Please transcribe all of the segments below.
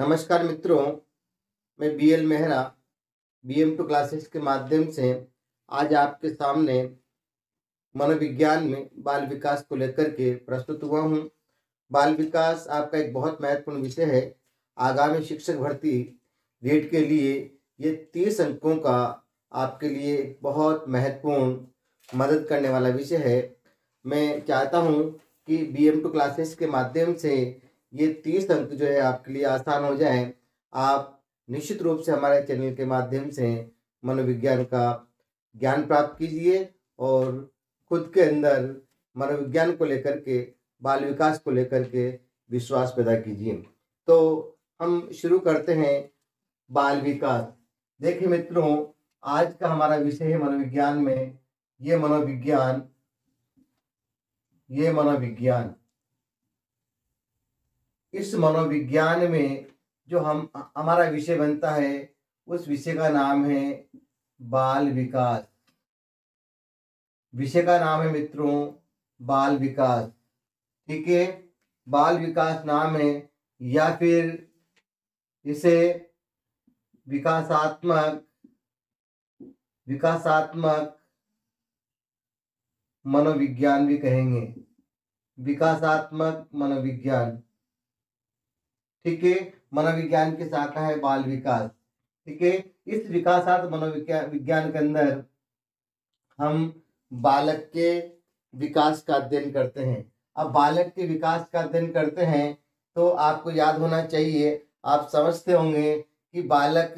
नमस्कार मित्रों, मैं BL मेहरा BM2 क्लासेस के माध्यम से आज आपके सामने मनोविज्ञान में बाल विकास को लेकर के प्रस्तुत हुआ हूँ। बाल विकास आपका एक बहुत महत्वपूर्ण विषय है। आगामी शिक्षक भर्ती रेट के लिए ये 30 अंकों का आपके लिए एक बहुत महत्वपूर्ण मदद करने वाला विषय है। मैं चाहता हूँ कि BM2 क्लासेस के माध्यम से ये 30 अंक जो है आपके लिए आसान हो जाए। आप निश्चित रूप से हमारे चैनल के माध्यम से मनोविज्ञान का ज्ञान प्राप्त कीजिए और खुद के अंदर मनोविज्ञान को लेकर के, बाल विकास को लेकर के विश्वास पैदा कीजिए। तो हम शुरू करते हैं बाल विकास। देखिए मित्रों, आज का हमारा विषय है मनोविज्ञान में ये मनोविज्ञान इस मनोविज्ञान में जो हमारा विषय बनता है उस विषय का नाम है बाल विकास। विषय का नाम है मित्रों बाल विकास। ठीक है, बाल विकास नाम है या फिर इसे विकासात्मक मनोविज्ञान भी कहेंगे। विकासात्मक मनोविज्ञान, ठीक है, मनोविज्ञान की शाखा है बाल विकास। ठीक है, इस विकासात्मक मनोविज्ञान के अंदर हम बालक के विकास का अध्ययन करते हैं। अब बालक के विकास का अध्ययन करते हैं तो आपको याद होना चाहिए, आप समझते होंगे कि बालक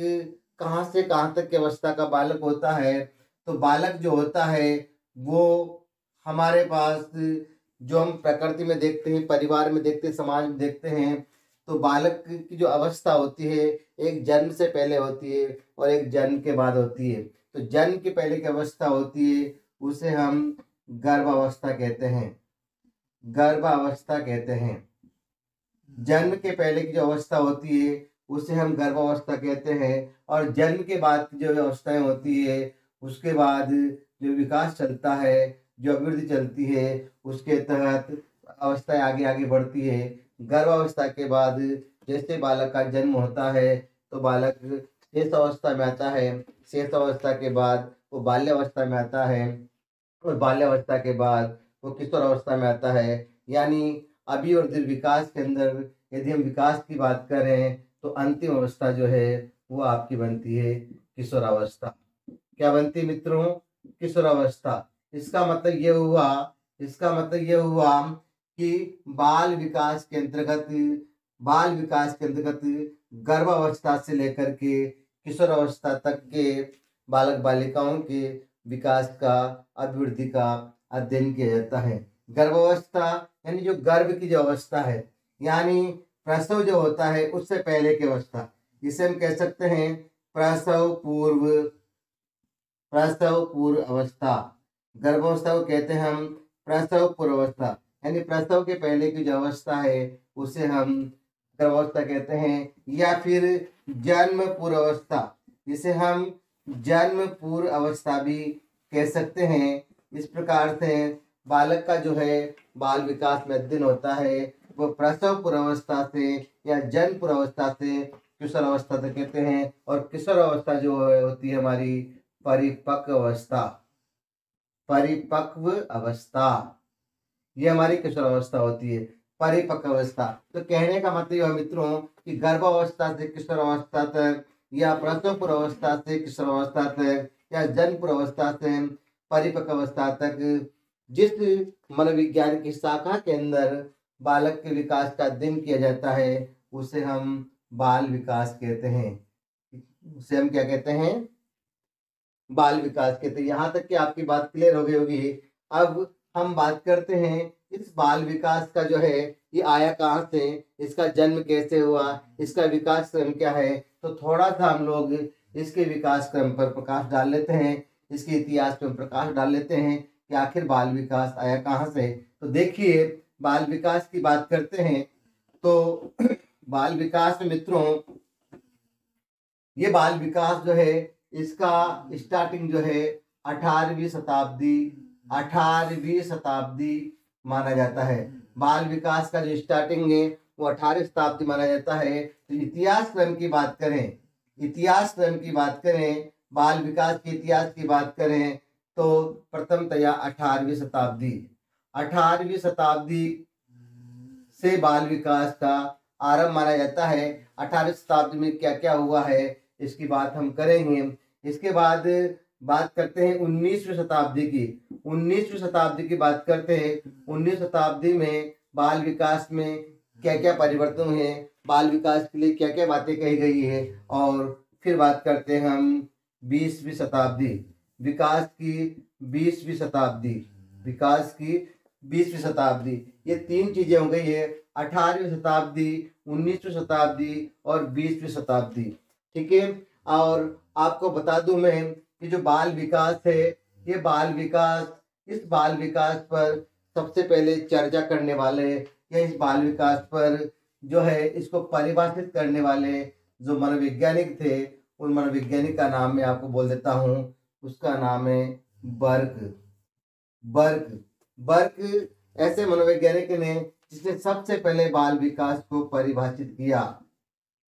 कहाँ से कहाँ तक की अवस्था का बालक होता है। तो बालक जो होता है वो हमारे पास जो हम प्रकृति में देखते हैं, परिवार में देखते हैं, समाज में देखते हैं, तो बालक की जो अवस्था होती है एक जन्म से पहले होती है और एक जन्म के बाद होती है। तो जन्म के पहले की अवस्था होती है उसे हम गर्भावस्था कहते हैं। गर्भावस्था कहते हैं। जन्म के पहले की जो अवस्था होती है उसे हम गर्भावस्था कहते हैं। और जन्म के बाद की जो अवस्थाएं होती है उसके बाद जो विकास चलता है, जो अभिवृद्धि चलती है, उसके तहत अवस्थाएं आगे आगे बढ़ती है। गर्भावस्था के बाद जैसे बालक का जन्म होता है तो बालक शेष अवस्था में आता है। शेष अवस्था के बाद वो बाल्यावस्था में आता है और बाल्यावस्था के बाद वो किशोर अवस्था में आता है। यानी अभी और दृढ़ विकास के अंदर यदि हम विकास की बात करें तो अंतिम अवस्था जो है वो आपकी बनती है किशोरावस्था। क्या बनती है मित्रों? किशोरावस्था। इसका मतलब ये हुआ कि बाल विकास के अंतर्गत गर्भावस्था से लेकर के किशोरावस्था तक के बालक बालिकाओं के विकास का, अभिवृद्धि का अध्ययन किया जाता है। गर्भावस्था यानी जो गर्भ की जो अवस्था है, यानी प्रसव जो होता है उससे पहले की अवस्था, जिसे हम कह सकते हैं प्रसव पूर्व अवस्था। गर्भावस्था को कहते हैं हम प्रसव पूर्व अवस्था, यानी प्रसव के पहले की जो अवस्था है उसे हम गर्भावस्था कहते हैं। या फिर जन्म पूर्व अवस्था, जिसे हम जन्म पूर्व अवस्था भी कह सकते हैं। इस प्रकार से बालक का जो है बाल विकास में अध्ययन होता है वो प्रसव पूर्व अवस्था से या जन्म पूर्व अवस्था से किशोर अवस्था तक कहते हैं। और किशोर अवस्था जो होती है हमारी परिपक्व अवस्था, ये हमारी किशोर अवस्था होती है। परिपक्व अवस्था, तो कहने का मतलब यह मित्रों कि गर्भावस्था से किशोर अवस्था तक या प्रसव पूर्व अवस्था से किशोर अवस्था तक या जन्म पूर्व अवस्था से परिपक्व अवस्था तक जिस मनोविज्ञान की शाखा के अंदर बालक के विकास का अध्ययन किया जाता है उसे हम बाल विकास कहते हैं। उसे हम क्या कहते हैं? बाल विकास कहते हैं। यहाँ तक कि आपकी बात क्लियर हो गई होगी। अब हम बात करते हैं इस बाल विकास का जो है ये आया कहाँ से, इसका जन्म कैसे हुआ, इसका विकास क्रम क्या है। तो थोड़ा सा हम लोग इसके विकास क्रम पर प्रकाश डाल लेते हैं, इसके इतिहास पर प्रकाश डाल लेते हैं कि आखिर बाल विकास आया कहाँ से। तो देखिए, बाल विकास की बात करते हैं तो बाल विकास में मित्रों, ये बाल विकास जो है इसका स्टार्टिंग जो है 18वीं शताब्दी माना जाता है। बाल विकास का जो स्टार्टिंग है वो 18वीं शताब्दी माना जाता है। तो इतिहास क्रम की बात करें, इतिहास क्रम की बात करें, बाल विकास के इतिहास की बात करें तो प्रथमतया 18वीं शताब्दी, 18वीं शताब्दी से बाल विकास का आरंभ माना जाता है। 18वीं शताब्दी में क्या क्या हुआ है इसकी बात हम करेंगे। इसके बाद बात करते हैं 19वीं शताब्दी की। 19वीं शताब्दी की बात करते हैं। 19वीं शताब्दी में बाल विकास में क्या क्या परिवर्तन हुए, बाल विकास के लिए क्या क्या बातें कही गई है। और फिर बात करते हैं हम 20वीं शताब्दी, विकास की 20वीं शताब्दी, विकास की 20वीं शताब्दी। ये तीन चीजें हो गई है, 18वीं शताब्दी, 19वीं शताब्दी और 20वीं शताब्दी। ठीक है। और आपको बता दूं मैं कि जो बाल विकास है, ये बाल विकास, इस बाल विकास पर सबसे पहले चर्चा करने वाले या इस बाल विकास पर जो है इसको परिभाषित करने वाले जो मनोवैज्ञानिक थे, उन मनोवैज्ञानिक का नाम मैं आपको बोल देता हूँ। उसका नाम है बर्क। बर्क बर्क ऐसे मनोवैज्ञानिक ने जिसने सबसे पहले बाल विकास को परिभाषित किया।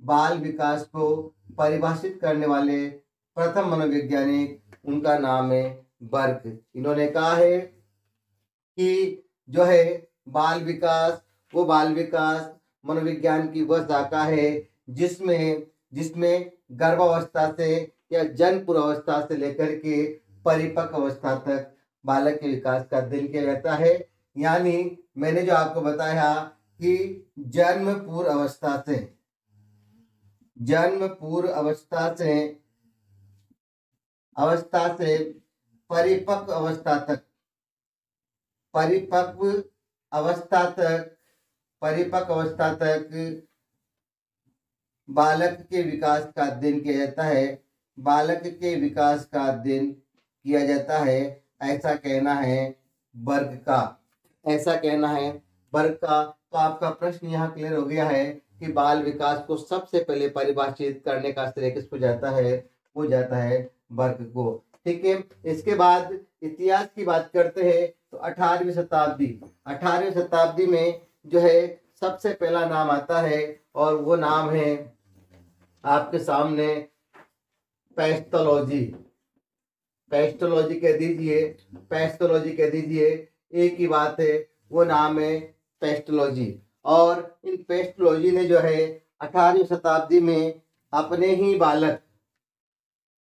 बाल विकास को परिभाषित करने वाले प्रथम मनोवैज्ञानिक, उनका नाम है बर्क। इन्होंने कहा है कि जो है बाल विकास, वो बाल विकास मनोविज्ञान की वह शाखा है जिसमें गर्भावस्था से या जन्म पूर्वावस्था से लेकर के परिपक्व अवस्था तक बालक के विकास का अध्ययन किया जाता है। यानी मैंने जो आपको बताया कि जन्म पूर्व अवस्था से परिपक्व अवस्था तक, परिपक्व अवस्था तक बालक के विकास का अध्ययन किया जाता है। बालक के विकास का अध्ययन किया जाता है, ऐसा कहना है बर्क का, ऐसा कहना है बर्क का। तो आपका प्रश्न यहाँ क्लियर हो गया है कि बाल विकास को सबसे पहले परिभाषित करने का श्रेय किसको जाता है, वो जाता है बर्क को। ठीक है। इसके बाद इतिहास की बात करते हैं तो 18वीं शताब्दी, 18वीं शताब्दी में जो है सबसे पहला नाम आता है और वो नाम है आपके सामने पेस्टोलॉजी। पेस्टोलॉजी कह दीजिए, पेस्टोलॉजी कह दीजिए, एक ही बात है, वो नाम है पेस्टोलॉजी। और इन पेस्टोलॉजी ने जो है 18वीं शताब्दी में अपने ही बालक,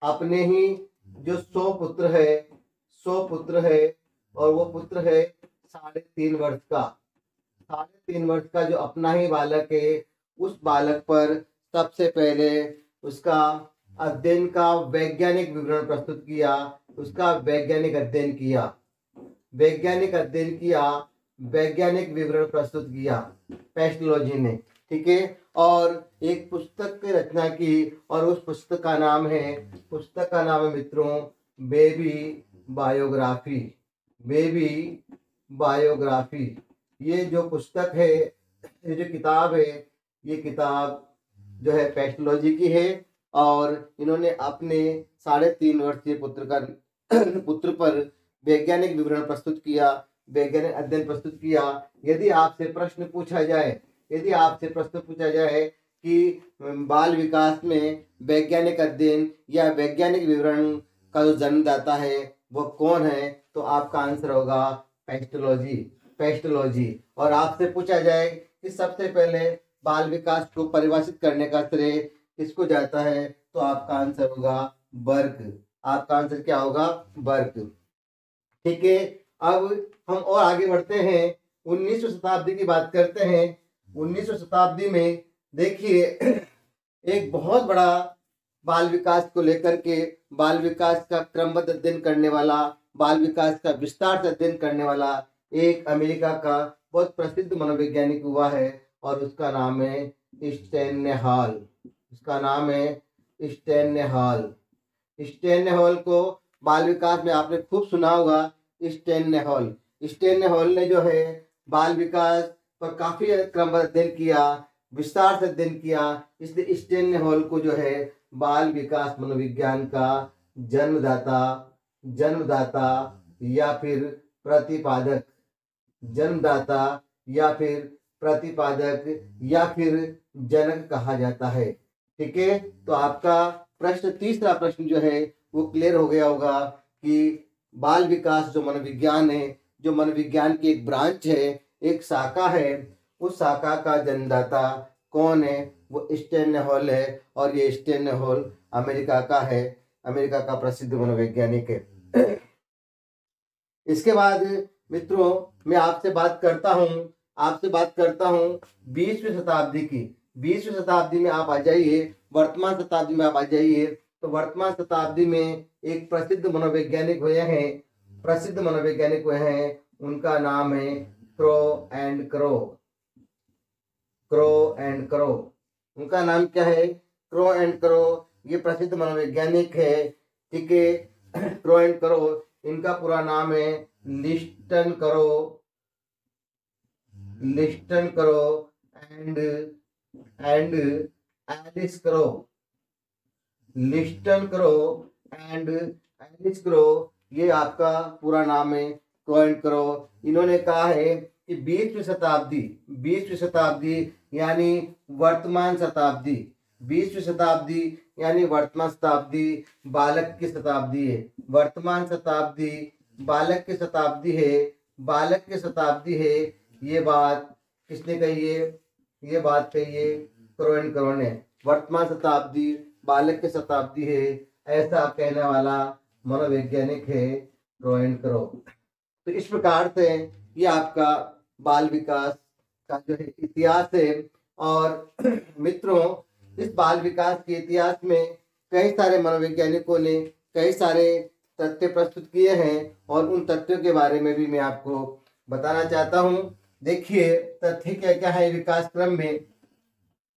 अपने ही जो 100 पुत्र है और वो पुत्र है 3.5 वर्ष का, 3.5 वर्ष का जो अपना ही बालक है, उस बालक पर सबसे पहले उसका अध्ययन का वैज्ञानिक विवरण प्रस्तुत किया, उसका वैज्ञानिक अध्ययन किया, वैज्ञानिक विवरण प्रस्तुत किया पेस्टोलॉजी ने। ठीक है। और एक पुस्तक की रचना की और उस पुस्तक का नाम है मित्रों बेबी बायोग्राफी। बेबी बायोग्राफी, ये जो पुस्तक है, ये जो किताब है, ये किताब जो है पेस्टोलॉजी की है। और इन्होंने अपने 3.5 वर्षीय पुत्र पर वैज्ञानिक विवरण प्रस्तुत किया, वैज्ञानिक अध्ययन प्रस्तुत किया। यदि आपसे प्रश्न पूछा जाए कि बाल विकास में वैज्ञानिक अध्ययन या वैज्ञानिक विवरण का जो जन्मदाता है वो कौन है, तो आपका आंसर होगा पेस्टोलॉजी। और आपसे पूछा जाए कि सबसे पहले बाल विकास को परिभाषित करने का श्रेय किसको जाता है, तो आपका आंसर होगा बर्क। आपका आंसर क्या होगा? बर्क। ठीक है। अब हम और आगे बढ़ते हैं, 19वीं शताब्दी की बात करते हैं। 19वीं शताब्दी में देखिए एक बहुत बड़ा बाल विकास को लेकर के, बाल विकास का क्रमबद्ध अध्ययन करने वाला, बाल विकास का विस्तार से अध्ययन करने वाला एक अमेरिका का बहुत प्रसिद्ध मनोवैज्ञानिक हुआ है और उसका नाम है स्टेनहॉल। उसका नाम है स्टेनहॉल। स्टेनहॉल को बाल विकास में आपने खूब सुना होगा। स्टेनहॉल ने जो है बाल विकास पर काफी क्रमबद्ध अध्ययन किया, विस्तार से अध्ययन किया। इसलिए स्टेनहॉल को जो है बाल विकास मनोविज्ञान का जन्मदाता या फिर प्रतिपादक या फिर जनक कहा जाता है। ठीक है, तो आपका प्रश्न तीसरा प्रश्न जो है वो क्लियर हो गया होगा कि बाल विकास जो मनोविज्ञान है, जो मनोविज्ञान की एक ब्रांच है, एक शाखा है, उस शाखा का जन्मदाता कौन है? वो स्टेनहॉल है, और ये स्टेनहॉल अमेरिका का है, अमेरिका का प्रसिद्ध मनोवैज्ञानिक है। इसके बाद मित्रों मैं आपसे बात करता हूँ 20वीं शताब्दी की। 20वीं शताब्दी में आप आ जाइए, वर्तमान शताब्दी में आप आ जाइए। तो वर्तमान शताब्दी में एक प्रसिद्ध मनोवैज्ञानिक हुए हैं, उनका नाम है क्रो एंड क्रो। उनका नाम क्या है? Crow and crow. ये प्रसिद्ध मनोवैज्ञानिक है। ठीक है, क्रो एंड क्रो, इनका पूरा नाम है लिस्टन करो एंड एलिस करो। लिस्टन करो एंड एलिस करो, ये आपका पूरा नाम है, क्रो एंड क्रो। इन्होंने कहा है कि 20वीं शताब्दी यानी वर्तमान शताब्दी, 20वीं शताब्दी यानी वर्तमान शताब्दी बालक की शताब्दी है। वर्तमान शताब्दी बालक की शताब्दी है। ये बात किसने कही है? ये बात कही है क्रो एंड क्रो ने। वर्तमान शताब्दी बालक की शताब्दी है, ऐसा कहने वाला मनोवैज्ञानिक है क्रो एंड क्रो। तो इस प्रकार से ये आपका बाल विकास का जो है इतिहास है। और मित्रों इस बाल विकास के इतिहास में कई सारे मनोवैज्ञानिकों ने कई सारे तथ्य प्रस्तुत किए हैं, और उन तथ्यों के बारे में भी मैं आपको बताना चाहता हूं। देखिए तथ्य क्या क्या है विकास क्रम में,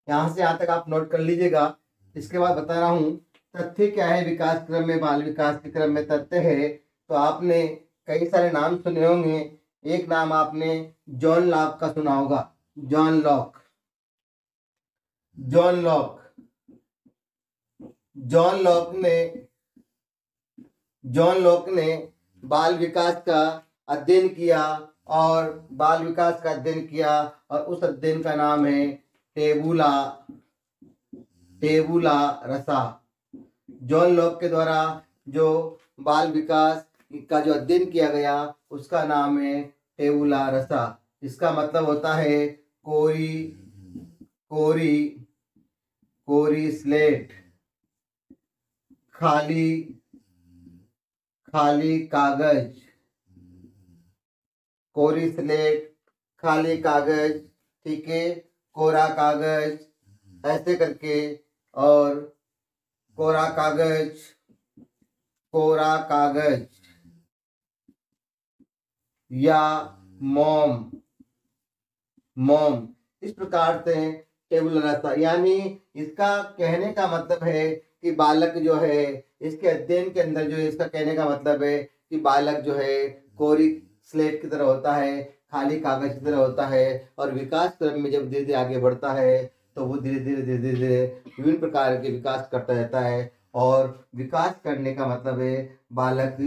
यहाँ से यहाँ तक आप नोट कर लीजिएगा। इसके बाद बता रहा हूँ तथ्य क्या है विकास क्रम में, बाल विकास के क्रम में तथ्य है। तो आपने कई सारे नाम सुने होंगे। एक नाम आपने जॉन लॉक का सुना होगा। जॉन लॉक ने बाल विकास का अध्ययन किया, और बाल विकास का अध्ययन किया, और उस अध्ययन का नाम है टेबुला रसा। जॉन लॉक के द्वारा जो बाल विकास का जो अध्ययन किया गया उसका नाम है टेबुला रसा। इसका मतलब होता है कोरी स्लेट, खाली कागज, कोरी स्लेट, खाली कागज। ठीक है, कोरा कागज ऐसे करके, और कोरा कागज या मोम, इस प्रकार से टेबुलर रसा। यानी इसका कहने का मतलब है कि बालक जो है, इसके अध्ययन के अंदर जो है, इसका कहने का मतलब है कि बालक जो है कोरी स्लेट की तरह होता है, खाली कागज की तरह होता है, और विकास क्रम में जब धीरे धीरे आगे बढ़ता है तो वो धीरे धीरे विभिन्न प्रकार के विकास करता रहता है। और विकास करने का मतलब है बालक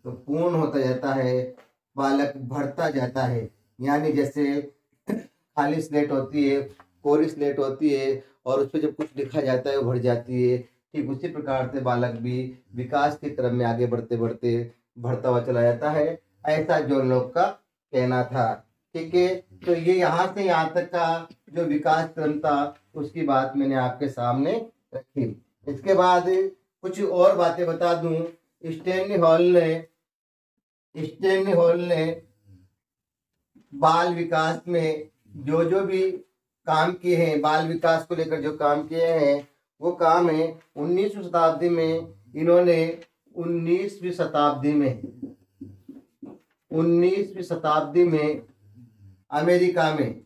पूर्ण होता जाता है, बालक बढ़ता जाता है। यानी जैसे खाली स्लेट होती है, कोरी स्लेट होती है, और उस पर जब कुछ लिखा जाता है वो भर जाती है। ठीक उसी प्रकार से बालक भी विकास के क्रम में आगे बढ़ते बढ़ते बढ़ता हुआ चला जाता है, ऐसा जॉन लॉक का कहना था। ठीक है, तो ये यहाँ से यहाँ तक का जो विकास क्रम था उसकी बात मैंने आपके सामने रखी। इसके बाद कुछ और बातें बता दूं। स्टैनली हॉल ने बाल विकास में जो भी काम किए हैं, बाल विकास को लेकर जो काम किए हैं, वो काम है 19वीं शताब्दी में। इन्होंने 19वीं शताब्दी में अमेरिका में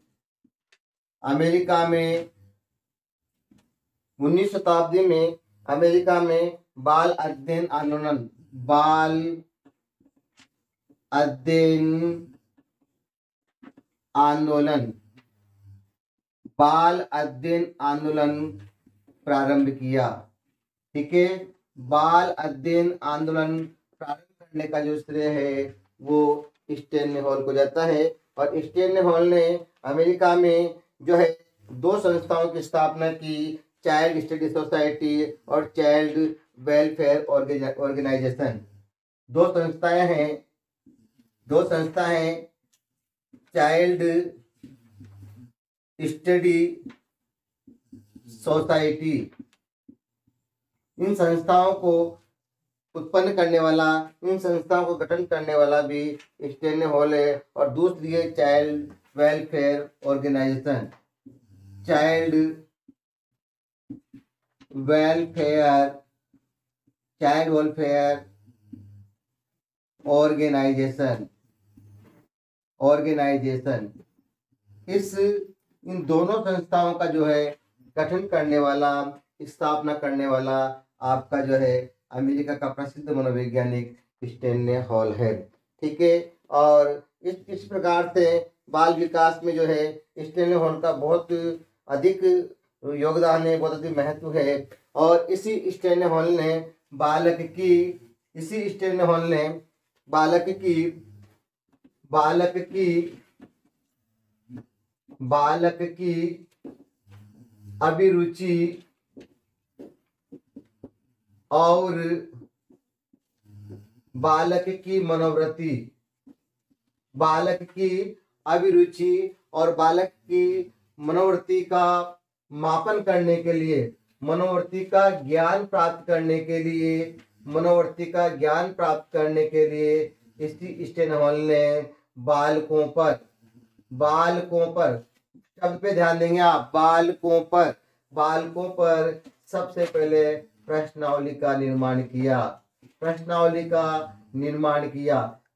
19वीं शताब्दी में अमेरिका में बाल अध्ययन आंदोलन प्रारंभ किया। ठीक है, बाल अध्ययन आंदोलन प्रारंभ करने का जो श्रेय है वो स्टैनली हॉल को जाता है। और स्टैनली हॉल ने अमेरिका में जो है 2 संस्थाओं की स्थापना की, चाइल्ड स्टडी सोसाइटी और चाइल्ड वेलफेयर ऑर्गेनाइजेशन। 2 संस्थाएं हैं, 2 संस्था हैं, चाइल्ड स्टडी सोसाइटी। इन संस्थाओं को उत्पन्न करने वाला, इन संस्थाओं को गठन करने वाला भी स्टैनली हॉल है। और दूसरी है child welfare organisation, child welfare organisation. इन दोनों संस्थाओं का जो है गठन करने वाला, स्थापना करने वाला आपका जो है अमेरिका का प्रसिद्ध मनोवैज्ञानिक स्टैनली हॉल है। ठीक है, और इस प्रकार से बाल विकास में जो है स्टैनली हॉल का बहुत अधिक योगदान है, बहुत अधिक महत्व है। और इसी स्टैनली हॉल ने बालक की अभिरुचि और बालक की मनोवृत्ति का मापन करने के लिए, मनोवृत्ति का ज्ञान प्राप्त करने के लिए इसी स्टैनली हॉल ने बालकों पर शब्द पे ध्यान देंगे आप, बालकों पर सबसे पहले प्रश्नावली का निर्माण किया।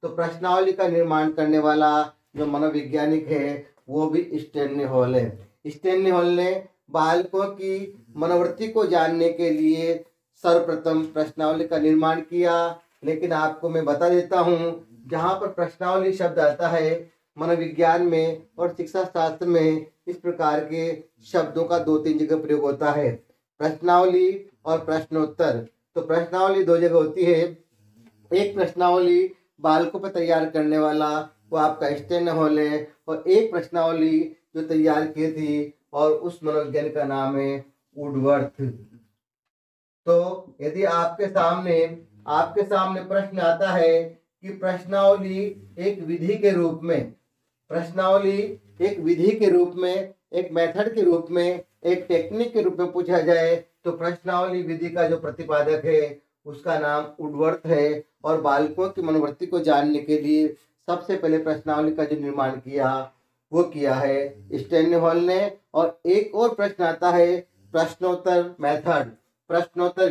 तो प्रश्नावली का निर्माण करने वाला जो मनोवैज्ञानिक है वो भी स्टैनली हॉल है। स्टैनली हॉल ने बालकों की मनोवृत्ति को जानने के लिए सर्वप्रथम प्रश्नावली का निर्माण किया। लेकिन आपको मैं बता देता हूँ, जहाँ पर प्रश्नावली शब्द आता है मनोविज्ञान में और शिक्षा शास्त्र में इस प्रकार के शब्दों का 2-3 जगह प्रयोग होता है, प्रश्नावली और प्रश्नोत्तर। तो प्रश्नावली 2 जगह होती है। एक प्रश्नावली बालकों पर तैयार करने वाला वो आपका स्टैनली हॉल है, और एक प्रश्नावली जो तैयार की थी और उस मनोविज्ञानी का नाम है वुडवर्थ। तो यदि आपके सामने प्रश्न आता है कि प्रश्नावली एक विधि के रूप में, एक मेथड के रूप में, एक टेक्निक के रूप में पूछा जाए, तो प्रश्नावली विधि का जो प्रतिपादक है उसका नाम वुडवर्थ है। और बालकों की मनोवृत्ति को जानने के लिए सबसे पहले प्रश्नावली का जो निर्माण किया है स्टैनली हॉल ने। और एक और प्रश्न आता है प्रश्नोत्तर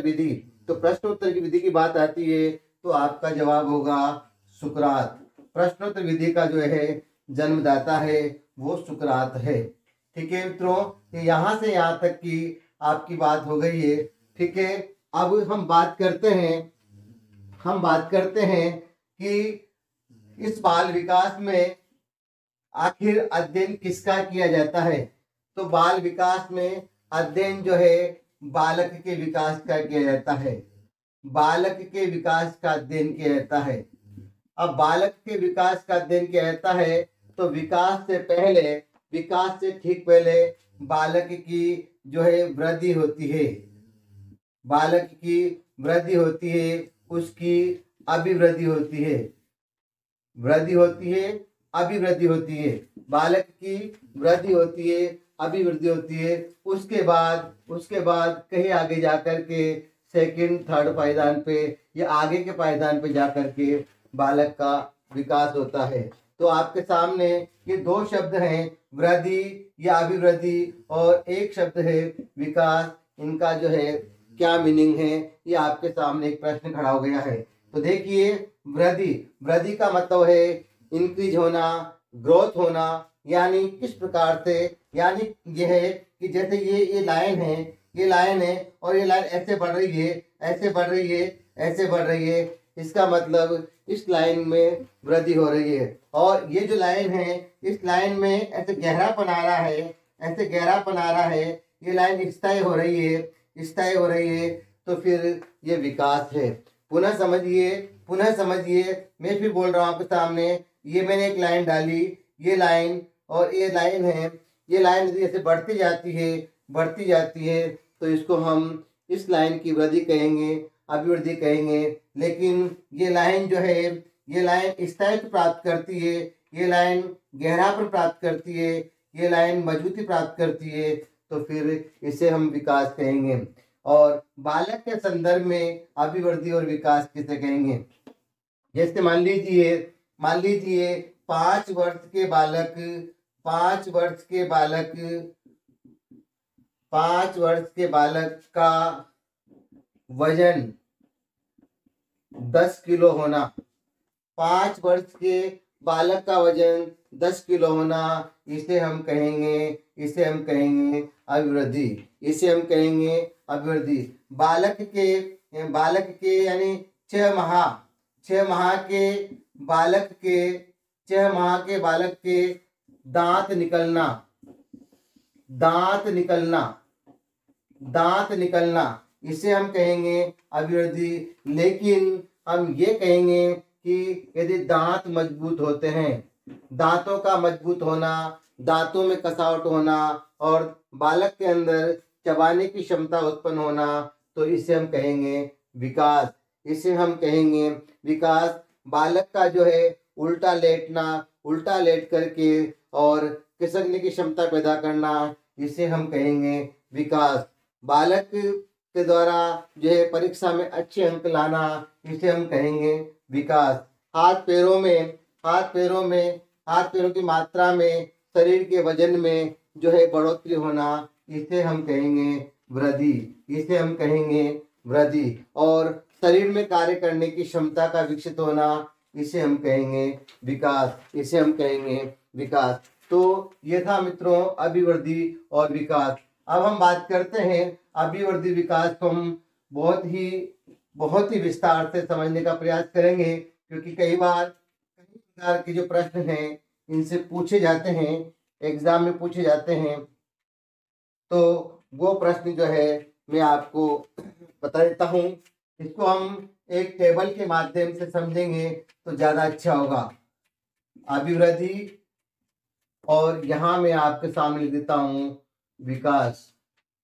विधि। तो प्रश्नोत्तर की विधि की बात आती है तो आपका जवाब होगा सुकरात। प्रश्नोत्तर विधि का जो है जन्मदाता है वो सुकरात है। ठीक है मित्रों, यहाँ से यहाँ तक की आपकी बात हो गई है। ठीक है, अब हम बात करते हैं कि इस बाल विकास में आखिर अध्ययन किसका किया जाता है। तो बाल विकास में अध्ययन जो है बालक के विकास का किया जाता है, अब बालक के विकास का अध्ययन किया जाता है तो विकास से ठीक पहले बालक की जो है वृद्धि होती है, उसकी अभिवृद्धि होती है, बालक की वृद्धि होती है, अभिवृद्धि होती है। उसके बाद कहीं आगे जाकर के सेकंड थर्ड पायदान पे या आगे के पायदान पे जाकर के बालक का विकास होता है। तो आपके सामने ये 2 शब्द हैं, वृद्धि या अभिवृद्धि, और एक शब्द है विकास। इनका जो है क्या मीनिंग है, ये आपके सामने एक प्रश्न खड़ा हो गया है। तो देखिए, वृद्धि का मतलब है इंक्रीज होना, ग्रोथ होना। यानी किस प्रकार से, यानी ये है कि जैसे ये लाइन है और ये लाइन ऐसे बढ़ रही है, इसका मतलब इस लाइन में वृद्धि हो रही है। और ये जो लाइन है, इस लाइन में ऐसे गहरापन आ रहा है, ये लाइन स्थायी हो रही है, तो फिर ये विकास है। पुनः समझिए, मैं फिर बोल रहा हूँ आपके सामने, ये मैंने एक लाइन डाली, ये लाइन और ये लाइन है, ये लाइन यदि ऐसे बढ़ती जाती है तो इसको हम इस लाइन की वृद्धि कहेंगे, अभिवृद्धि कहेंगे। लेकिन ये लाइन जो है, ये लाइन स्थायित्व प्राप्त करती है, ये लाइन गहरापन प्राप्त करती है, ये लाइन मजबूती प्राप्त करती है, तो फिर इसे हम विकास कहेंगे। और बालक के संदर्भ में अभिवृद्धि और विकास किसे कहेंगे? जैसे मान लीजिए 5 वर्ष के बालक 5 वर्ष के बालक 5 वर्ष के बालक का वजन 10 किलो होना, 5 वर्ष के बालक का वजन 10 किलो होना, इसे हम कहेंगे अभिवृद्धि, इसे हम कहेंगे अभिवृद्धि। बालक के यानी 6 माह के बालक के दांत निकलना, इसे हम कहेंगे अभिवृद्धि। लेकिन हम ये कहेंगे कि यदि दांत मजबूत होते हैं, दांतों का मजबूत होना, दांतों में कसावट होना और बालक के अंदर चबाने की क्षमता उत्पन्न होना, तो इसे हम कहेंगे विकास, इसे हम कहेंगे विकास। बालक का जो है उल्टा लेट करके और खिसकने की क्षमता पैदा करना, इसे हम कहेंगे विकास। बालक के द्वारा जो है परीक्षा में अच्छे अंक लाना, इसे हम कहेंगे विकास। हाथ पैरों की मात्रा में, शरीर के वजन में जो है बढ़ोतरी होना, इसे हम कहेंगे वृद्धि, इसे हम कहेंगे वृद्धि। और शरीर में कार्य करने की क्षमता का विकसित होना, इसे हम कहेंगे विकास, इसे हम कहेंगे विकास। तो ये था मित्रों अभिवृद्धि और विकास। अब हम बात करते हैं अभिवृद्धि विकास को हम बहुत ही विस्तार से समझने का प्रयास करेंगे, क्योंकि कई प्रकार के जो प्रश्न हैं इनसे पूछे जाते हैं, एग्जाम में पूछे जाते हैं। तो वो प्रश्न जो है मैं आपको बता देता हूँ, इसको हम एक टेबल के माध्यम से समझेंगे तो ज़्यादा अच्छा होगा। अभिवृद्धि और यहाँ मैं आपके सामने लिख देता हूँ विकास।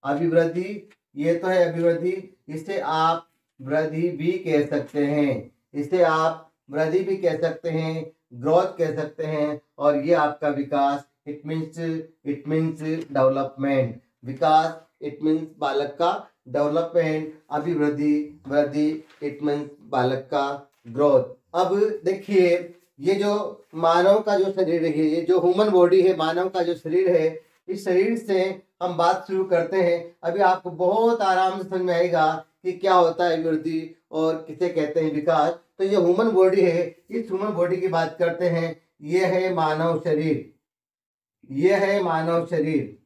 अभिवृद्धि, ये तो है अभिवृद्धि, इसे आप वृद्धि भी कह सकते हैं, इसे आप वृद्धि भी कह सकते हैं, ग्रोथ कह सकते हैं। और ये आपका विकास, इट मीन्स डेवलपमेंट। विकास इट मीन्स बालक का डेवलपमेंट, वृद्धि इट मीन्स बालक का ग्रोथ। अब देखिए, ये जो मानव का जो शरीर है, ये जो ह्यूमन बॉडी है, मानव का जो शरीर है, इस शरीर से हम बात शुरू करते हैं। अभी आपको बहुत आराम से समझ में आएगा कि क्या होता है अभिवृद्धि और किसे कहते हैं विकास। तो ये ह्यूमन बॉडी है, इस ह्यूमन बॉडी की बात करते हैं। ये है मानव शरीर, ये है मानव शरीर।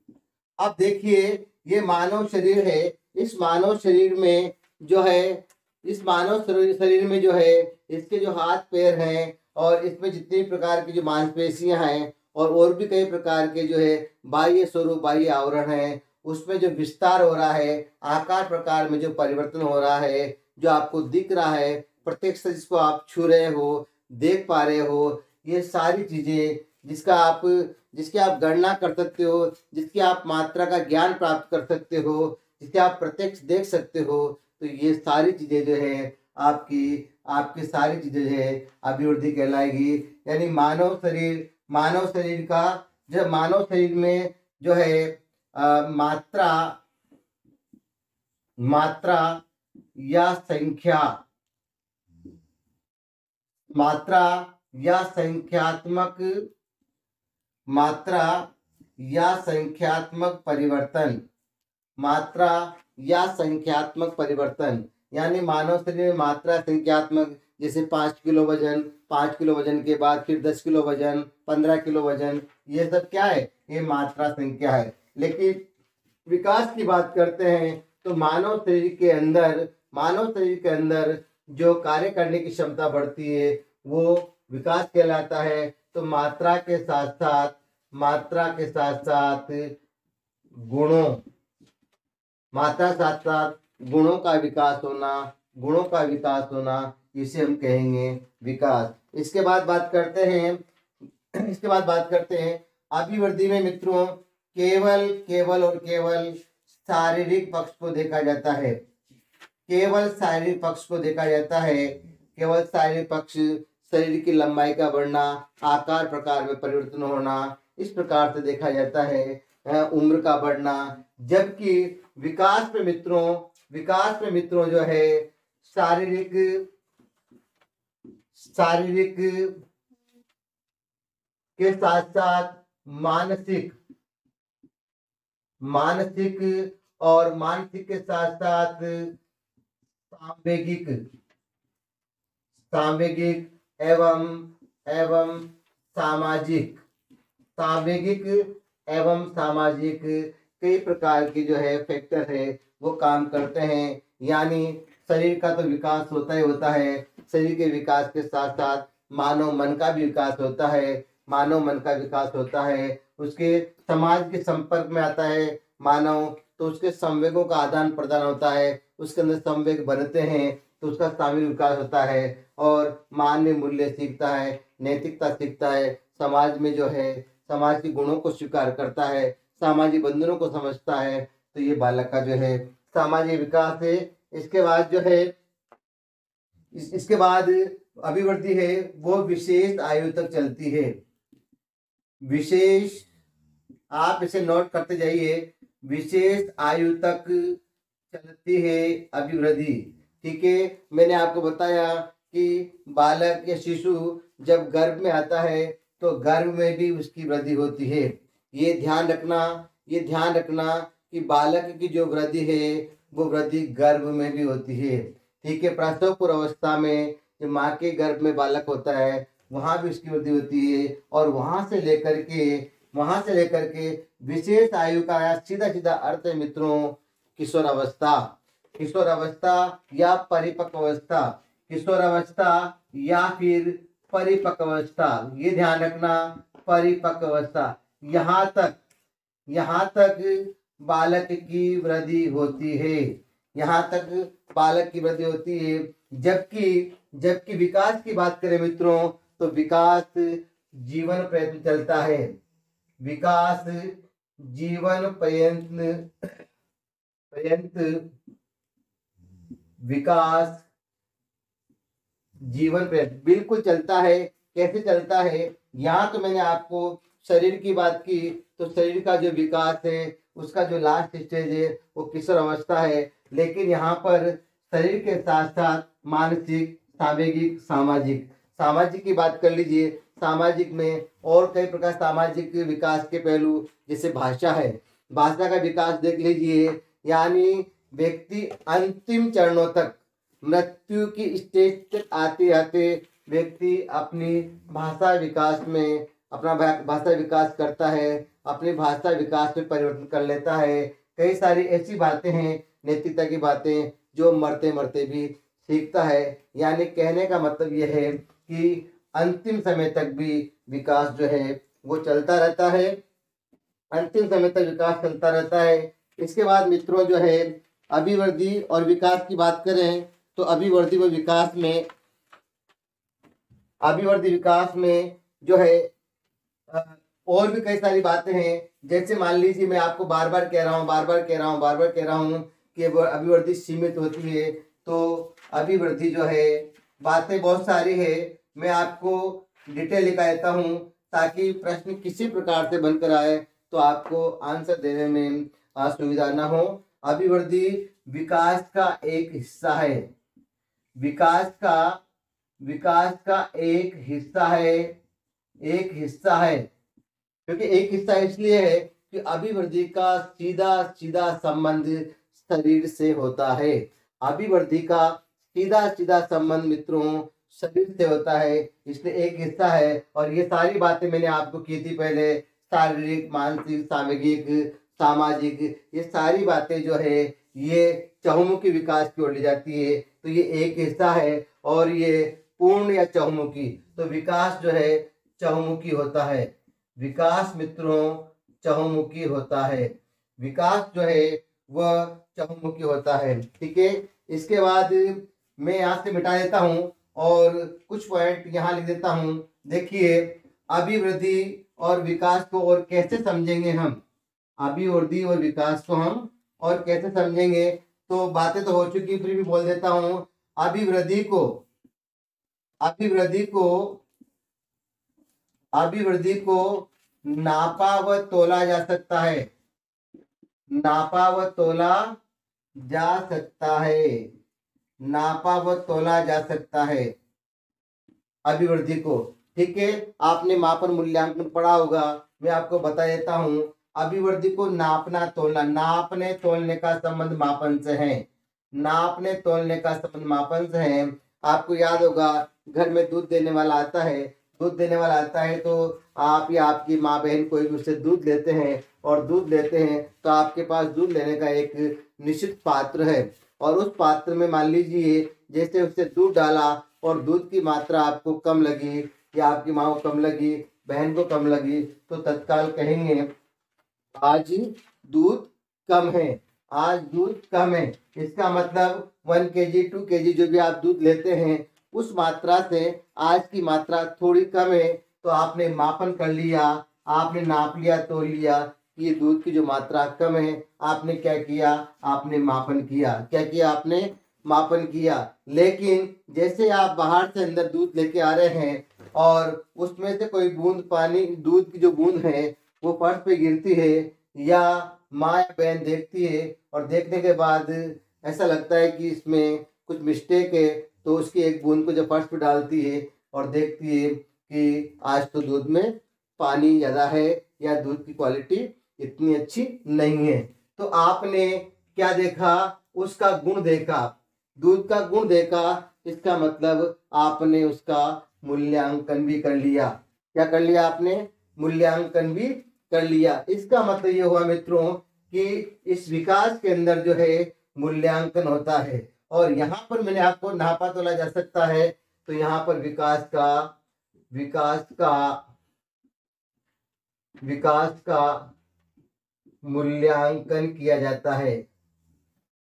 अब देखिए, ये मानव शरीर है, इस मानव शरीर में जो है, इस मानव शरीर में जो है, इसके जो हाथ पैर हैं और इसमें जितनी प्रकार की जो मांसपेशियां हैं और भी कई प्रकार के जो है बाह्य स्वरूप, बाह्य आवरण है, उसमें जो विस्तार हो रहा है, आकार प्रकार में जो परिवर्तन हो रहा है, जो आपको दिख रहा है प्रत्यक्ष, जिसको आप छू रहे हो, देख पा रहे हो, ये सारी चीजें जिसकी आप गणना कर सकते हो, जिसकी आप मात्रा का ज्ञान प्राप्त कर सकते हो, जिसे आप प्रत्यक्ष देख सकते हो, तो ये सारी चीजें जो है आपकी सारी चीजें जो है अभिवृद्धि कहलाएगी। यानी मानव शरीर का, जब मानव शरीर में जो है मात्रा या संख्यात्मक परिवर्तन, यानी मानव शरीर में मात्रा संख्यात्मक, जैसे 5 किलो वजन, 5 किलो वजन के बाद फिर 10 किलो वजन, 15 किलो वजन, ये सब क्या है? ये मात्रा संख्या है। लेकिन विकास की बात करते हैं तो मानव शरीर के अंदर जो कार्य करने की क्षमता बढ़ती है वो विकास कहलाता है। तो मात्रा के साथ साथ गुणों का विकास होना, इसे हम कहेंगे विकास। इसके बाद बात करते हैं इसके बाद बात करते हैं अभिवृद्धि में मित्रों केवल केवल और केवल शारीरिक पक्ष को देखा जाता है। केवल शारीरिक पक्ष को देखा जाता है। केवल शारीरिक पक्ष, शरीर की लंबाई का बढ़ना, आकार प्रकार में परिवर्तन होना, इस प्रकार से देखा जाता है। उम्र का बढ़ना। जबकि विकास में मित्रों जो है शारीरिक के साथ साथ मानसिक और मानसिक के साथ साथ सांवेगिक एवं सामाजिक कई प्रकार की जो है फैक्टर है वो काम करते हैं। यानी शरीर का तो विकास होता ही होता है, शरीर के विकास के साथ साथ मानव मन का भी विकास होता है। उसके समाज के संपर्क में आता है मानव, तो उसके संवेगों का आदान प्रदान होता है, उसके अंदर संवेग बनते हैं तो उसका सामूहिक विकास होता है और मानवीय मूल्य सीखता है, नैतिकता सीखता है, समाज में जो है समाज के गुणों को स्वीकार करता है, सामाजिक बंधनों को समझता है। तो ये बालक का जो है सामाजिक विकास है। इसके बाद जो है इसके बाद अभिवृद्धि है वो विशेष आयु तक चलती है। विशेष, आप इसे नोट करते जाइए, विशेष आयु तक चलती है अभिवृद्धि। ठीक है, मैंने आपको बताया कि बालक या शिशु जब गर्भ में आता है तो गर्भ में भी उसकी वृद्धि होती है। ये ध्यान रखना कि बालक की जो वृद्धि है वो वृद्धि गर्भ में भी होती है। ठीक है, प्रसव पूर्व अवस्था में जो माँ के गर्भ में बालक होता है वहाँ भी उसकी वृद्धि होती है और वहाँ से लेकर के विशेष आयु का सीधा अर्थ है मित्रों किशोरावस्था या फिर परिपक्वावस्था। ये ध्यान रखना, परिपक्वावस्था, यहाँ तक बालक की वृद्धि होती है। जबकि विकास की बात करें मित्रों तो विकास जीवन पर्यंत चलता है। विकास जीवन पर्यंत बिल्कुल चलता है। कैसे चलता है? यहाँ तो मैंने आपको शरीर की बात की, तो शरीर का जो विकास है उसका जो लास्ट स्टेज है वो किशोर अवस्था है। लेकिन यहाँ पर शरीर के साथ साथ मानसिक, सामाजिक सामाजिक की बात कर लीजिए। सामाजिक में और कई प्रकार सामाजिक विकास के पहलू, जैसे भाषा है, भाषा का विकास देख लीजिए। यानी व्यक्ति अंतिम चरणों तक, मृत्यु की स्टेज तक आते आते व्यक्ति अपनी भाषा विकास में अपना भाषा विकास करता है, अपनी भाषा विकास में परिवर्तन कर लेता है। कई सारी ऐसी बातें हैं, नैतिकता की बातें, जो मरते मरते भी सीखता है। यानी कहने का मतलब यह है कि अंतिम समय तक भी विकास जो है वो चलता रहता है, अंतिम समय तक विकास चलता रहता है। इसके बाद मित्रों जो है अभिवृद्धि और विकास की बात करें तो अभिवृद्धि विकास में जो है और भी कई सारी बातें हैं। जैसे मान लीजिए मैं आपको बार बार कह रहा हूँ कि अभिवृद्धि सीमित होती है। तो अभिवृद्धि जो है बातें बहुत सारी है, मैं आपको डिटेल लिखा देता हूँ ताकि प्रश्न किसी प्रकार से बनकर आए तो आपको आंसर देने में असुविधा न हो। अभिवृद्धि विकास का एक हिस्सा है, विकास का एक हिस्सा है। क्योंकि एक हिस्सा इसलिए है कि अभिवृद्धि का सीधा संबंध शरीर से होता है। अभिवृद्धि का सीधा संबंध मित्रों शरीर से होता है, इसलिए एक हिस्सा है। और ये सारी बातें मैंने आपको की थी पहले, शारीरिक, मानसिक, सामाजिक, ये सारी बातें जो है ये चहुमुखी विकास की ओर ले जाती है। तो ये एक हिस्सा है और ये पूर्ण या चहुमुखी, तो विकास जो है चहुमुखी होता है। विकास मित्रों चहुमुखी होता है, विकास जो है वह चहुमुखी होता है। ठीक है, इसके बाद मैं यहाँ से मिटा देता हूँ और कुछ पॉइंट यहाँ लिख देता हूँ। देखिए, अभिवृद्धि और विकास को और कैसे समझेंगे हम, अभिवृद्धि और विकास को हम और कैसे समझेंगे। तो बातें तो हो चुकी, फिर भी बोल देता हूं। अभिवृद्धि को अभिवृद्धि को नापा व तोला जा सकता है, नापा व तोला जा सकता है, नापा व तोला जा सकता है अभिवृद्धि को। ठीक है, आपने मापन मूल्यांकन पढ़ा होगा, मैं आपको बता देता हूं। अभिवृद्धि को नापना तोलना, नापने तोलने का संबंध मापन से है, नापने तोलने का संबंध मापन से है। आपको याद होगा, घर में दूध देने वाला आता है, दूध देने वाला आता है तो आप या आपकी माँ बहन कोई भी उससे दूध लेते हैं और दूध लेते हैं तो आपके पास दूध लेने का एक निश्चित पात्र है, और उस पात्र में मान लीजिए जैसे उससे दूध डाला और दूध की मात्रा आपको कम लगी या आपकी माँ को कम लगी, बहन को कम लगी, तो तत्काल कहेंगे आज दूध कम है, आज दूध कम है। इसका मतलब 1 kg 2 kg जो भी आप दूध लेते हैं उस मात्रा से आज की मात्रा थोड़ी कम है, तो आपने मापन कर लिया, आपने नाप लिया, तोल लिया कि ये दूध की जो मात्रा कम है। आपने क्या किया, आपने मापन किया, क्या किया, आपने मापन किया। लेकिन जैसे आप बाहर से अंदर दूध लेके आ रहे हैं और उसमें से कोई बूंद पानी, दूध की जो बूंद है वो फर्श पे गिरती है, या माँ या बहन देखती है और देखने के बाद ऐसा लगता है कि इसमें कुछ मिस्टेक है, तो उसकी एक बूंद को जब फर्श पे डालती है और देखती है कि आज तो दूध में पानी ज़्यादा है या दूध की क्वालिटी इतनी अच्छी नहीं है, तो आपने क्या देखा, उसका गुण देखा, दूध का गुण देखा। इसका मतलब आपने उसका मूल्यांकन भी कर लिया। क्या कर लिया आपने, मूल्यांकन भी कर लिया। इसका मतलब ये हुआ मित्रों कि इस विकास के अंदर जो है मूल्यांकन होता है, और यहाँ पर मैंने आपको नापा तोला जा सकता है, तो यहाँ पर विकास का मूल्यांकन किया जाता है,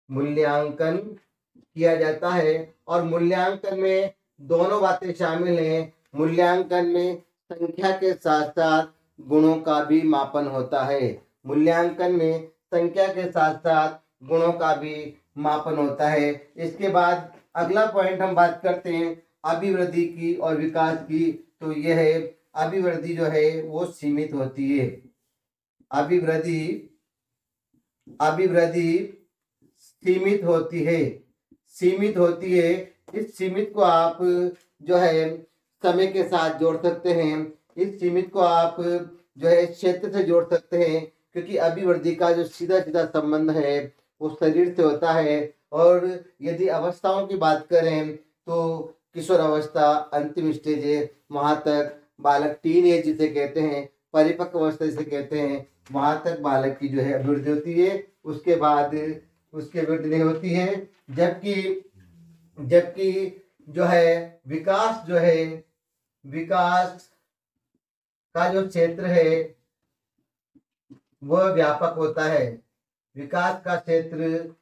मूल्यांकन किया जाता है। और मूल्यांकन में दोनों बातें शामिल हैं, मूल्यांकन में संख्या के साथ साथ गुणों का भी मापन होता है, मूल्यांकन में संख्या के साथ साथ गुणों का भी मापन होता है। इसके बाद अगला पॉइंट हम बात करते हैं अभिवृद्धि की और विकास की, तो यह है अभिवृद्धि जो है वो सीमित होती है, अभिवृद्धि सीमित होती है, सीमित होती है। इस सीमित को आप जो है समय के साथ जोड़ सकते हैं, इस सीमित को आप जो है क्षेत्र से जोड़ सकते हैं, क्योंकि अभिवृद्धि का जो सीधा सीधा संबंध है वो शरीर से होता है। और यदि अवस्थाओं की बात करें तो किशोर अवस्था अंतिम स्टेज है, वहाँ तक बालक टीन एज जिसे कहते हैं, परिपक्व अवस्था जिसे कहते हैं, वहाँ तक बालक की जो है अभिवृद्धि होती है, उसके बाद उसकी अभिवृद्धि नहीं होती है। जबकि जो है विकास का जो क्षेत्र है वह व्यापक होता है, विकास का क्षेत्र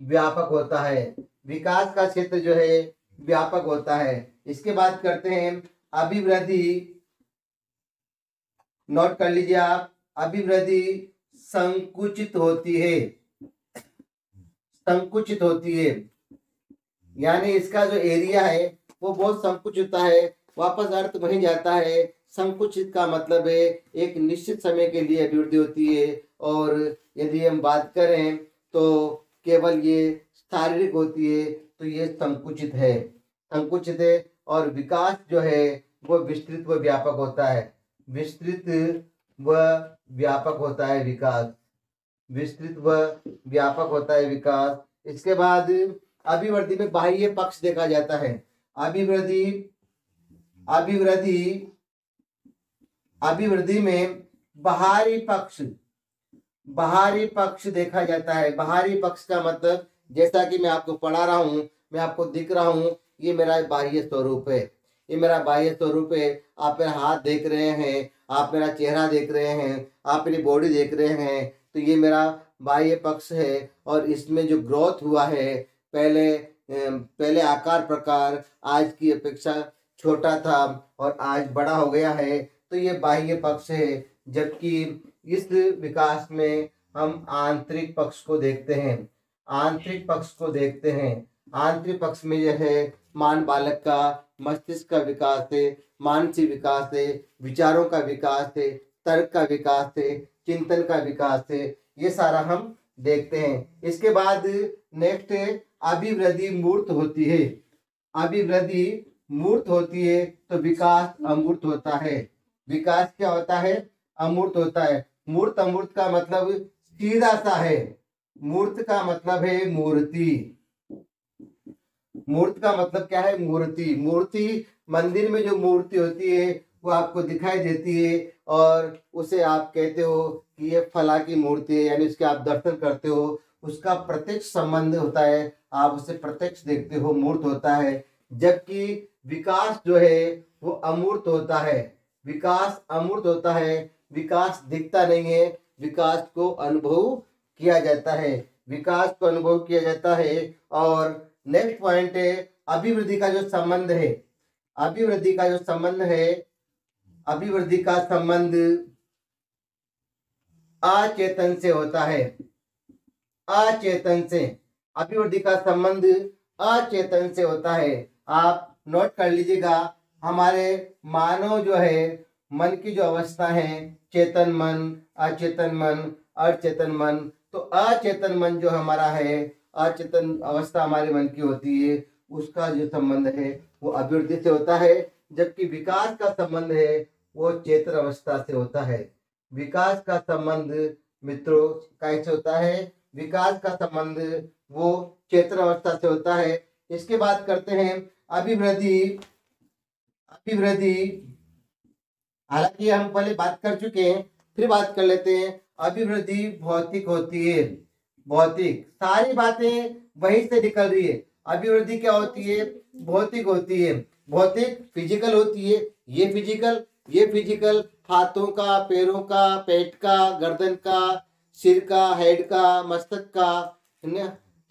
व्यापक होता है, विकास का क्षेत्र जो है व्यापक होता है। इसके बाद करते हैं अभिवृद्धि, नोट कर लीजिए आप, अभिवृद्धि संकुचित होती है, संकुचित होती है, यानी इसका जो एरिया है वो बहुत संकुचित होता है, वापस अर्थ वहीं जाता है। संकुचित का मतलब है एक निश्चित समय के लिए अभिवृद्धि होती है, और यदि हम बात करें तो केवल ये शारीरिक होती है, तो ये संकुचित है, संकुचित है। और विकास जो है वो विस्तृत व व्यापक होता है, विस्तृत व व्यापक होता है विकास, विस्तृत व व्यापक होता है विकास। इसके बाद अभिवृद्धि में बाह्य पक्ष देखा जाता है, अभिवृद्धि में बाहरी पक्ष देखा जाता है। बाहरी पक्ष का मतलब जैसा कि मैं आपको पढ़ा रहा हूँ, मैं आपको दिख रहा हूँ, ये मेरा बाह्य स्वरूप है, ये मेरा बाह्य स्वरूप है। आप मेरा हाथ देख रहे हैं, आप मेरा चेहरा देख रहे हैं, आप मेरी बॉडी देख रहे हैं, तो ये मेरा बाह्य पक्ष है। और इसमें जो ग्रोथ हुआ है, पहले आकार प्रकार आज की अपेक्षा छोटा था और आज बड़ा हो गया है, तो ये बाह्य पक्ष है। जबकि इस विकास में हम आंतरिक पक्ष को देखते हैं, आंतरिक पक्ष को देखते हैं। आंतरिक पक्ष में यह है मान बालक का मस्तिष्क का विकास है, मानसिक विकास है, विचारों का विकास है, तर्क का विकास है, चिंतन का विकास है, ये सारा हम देखते हैं। इसके बाद नेक्स्ट अभिवृद्धि मूर्त होती है। अभिवृद्धि मूर्त होती है तो विकास अमूर्त होता है। विकास क्या होता है? अमूर्त होता है। मूर्त अमूर्त का मतलब सीधा सा है। मूर्त का मतलब है मूर्ति। मूर्त का मतलब क्या है? मूर्ति। मूर्ति मंदिर में जो मूर्ति होती है वो आपको दिखाई देती है और उसे आप कहते हो कि ये फला की मूर्ति है, यानी उसके आप दर्शन करते हो, उसका प्रत्यक्ष संबंध होता है, आप उसे प्रत्यक्ष देखते हो, मूर्त होता है। जबकि विकास जो है वो अमूर्त होता है। विकास अमूर्त होता है, विकास दिखता नहीं है, विकास को अनुभव किया जाता है, विकास को अनुभव किया जाता है। और नेक्स्ट पॉइंट है अभिवृद्धि का जो संबंध है। अभिवृद्धि का जो संबंध है, अभिवृद्धि का संबंध अचेतन से होता है। अचेतन से अभिवृद्धि का संबंध अचेतन से होता है। आप नोट कर लीजिएगा, हमारे मानव जो है मन की जो अवस्था है, चेतन मन, अचेतन मन, अचेतन मन, तो अचेतन मन जो हमारा है, अचेतन अवस्था हमारे मन की होती है, उसका जो संबंध है वो अभिवृद्धि से होता है। जबकि विकास का संबंध है वो चेतन अवस्था से होता है। विकास का संबंध मित्रों कैसे होता है? विकास का संबंध वो चेतन अवस्था से होता है। इसके बाद करते हैं अभिवृद्धि। अभिवृद्धि हालांकि हम पहले बात कर चुके हैं, फिर बात कर लेते हैं। अभिवृद्धि भौतिक होती है। भौतिक, सारी बातें वहीं से निकल रही है। अभिवृद्धि क्या होती है? भौतिक होती है। भौतिक फिजिकल होती है, ये फिजिकल, ये फिजिकल, हाथों का, पैरों का, पेट का, गर्दन का, सिर का, हेड का, मस्तक का,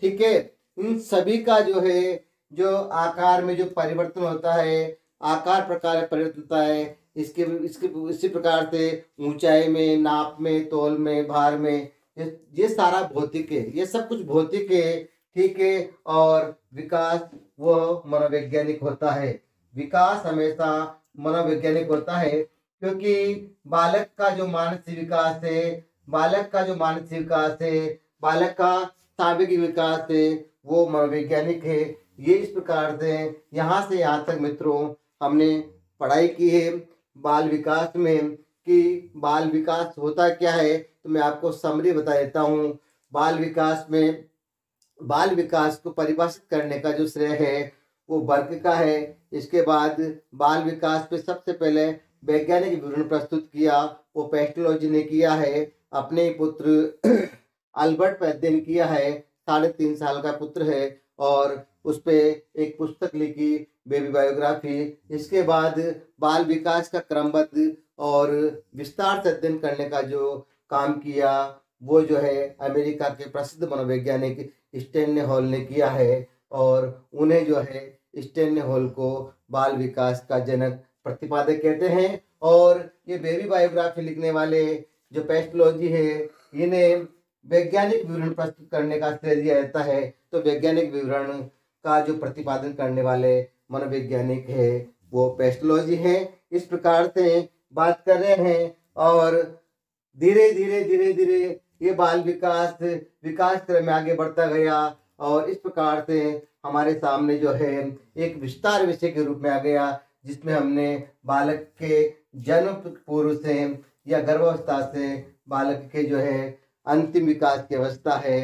ठीक है। इन सभी का जो है, जो आकार में जो परिवर्तन होता है, आकार प्रकार में परिवर्तन होता है, इसके इसके इसी प्रकार से ऊंचाई में, नाप में, तौल में, भार में, ये सारा भौतिक है, ये सब कुछ भौतिक है, ठीक है। और विकास वो मनोवैज्ञानिक होता है। विकास हमेशा मनोवैज्ञानिक होता है, क्योंकि बालक का जो मानसिक विकास है, बालक का जो मानसिक विकास है, बालक का सांवेगिक विकास है, वो मनोवैज्ञानिक है। ये इस प्रकार से यहाँ से यहाँ तक मित्रों हमने पढ़ाई की है बाल विकास में, कि बाल विकास होता क्या है। तो मैं आपको समरी बता देता हूँ। बाल विकास में, बाल विकास को परिभाषित करने का जो श्रेय है वो बर्क का है। इसके बाद बाल विकास पे सबसे पहले वैज्ञानिक विवरण प्रस्तुत किया वो पेस्टोलॉजी ने किया है, अपने पुत्र अल्बर्ट पैद्य ने किया है, 3.5 साल का पुत्र है, और उस पे एक पुस्तक लिखी, बेबी बायोग्राफी। इसके बाद बाल विकास का क्रमबद्ध और विस्तार से अध्ययन करने का जो काम किया वो जो है अमेरिका के प्रसिद्ध मनोवैज्ञानिक स्टैनले हॉल ने किया है, और उन्हें जो है स्टैनले हॉल को बाल विकास का जनक प्रतिपादक कहते हैं। और ये बेबी बायोग्राफी लिखने वाले जो पेस्टोलॉजी है, इन्हें वैज्ञानिक विवरण प्रस्तुत करने का श्रेय दिया जाता है। तो वैज्ञानिक विवरण का जो प्रतिपादन करने वाले मनोवैज्ञानिक है वो पेस्टोलॉजी है। इस प्रकार से बात कर रहे हैं, और धीरे धीरे धीरे धीरे ये बाल विकास क्रम में आगे बढ़ता गया, और इस प्रकार से हमारे सामने जो है एक विस्तार विषय के रूप में आ गया, जिसमें हमने बालक के जन्म पूर्व से या गर्भावस्था से बालक के जो है अंतिम विकास की अवस्था है,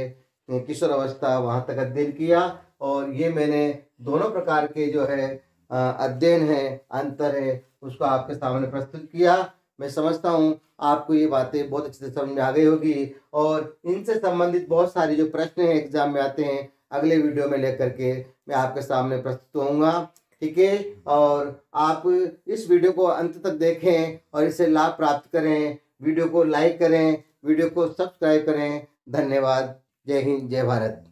किशोर अवस्था, वहाँ तक अध्ययन किया। और ये मैंने दोनों प्रकार के जो है अध्ययन है, अंतर है, उसको आपके सामने प्रस्तुत किया। मैं समझता हूँ आपको ये बातें बहुत अच्छे से समझ में आ गई होगी, और इनसे संबंधित बहुत सारे जो प्रश्न हैं एग्जाम में आते हैं, अगले वीडियो में लेकर के मैं आपके सामने प्रस्तुत होऊंगा, ठीक है। और आप इस वीडियो को अंत तक देखें और इससे लाभ प्राप्त करें। वीडियो को लाइक करें, वीडियो को सब्सक्राइब करें। धन्यवाद। जय हिंद, जय भारत।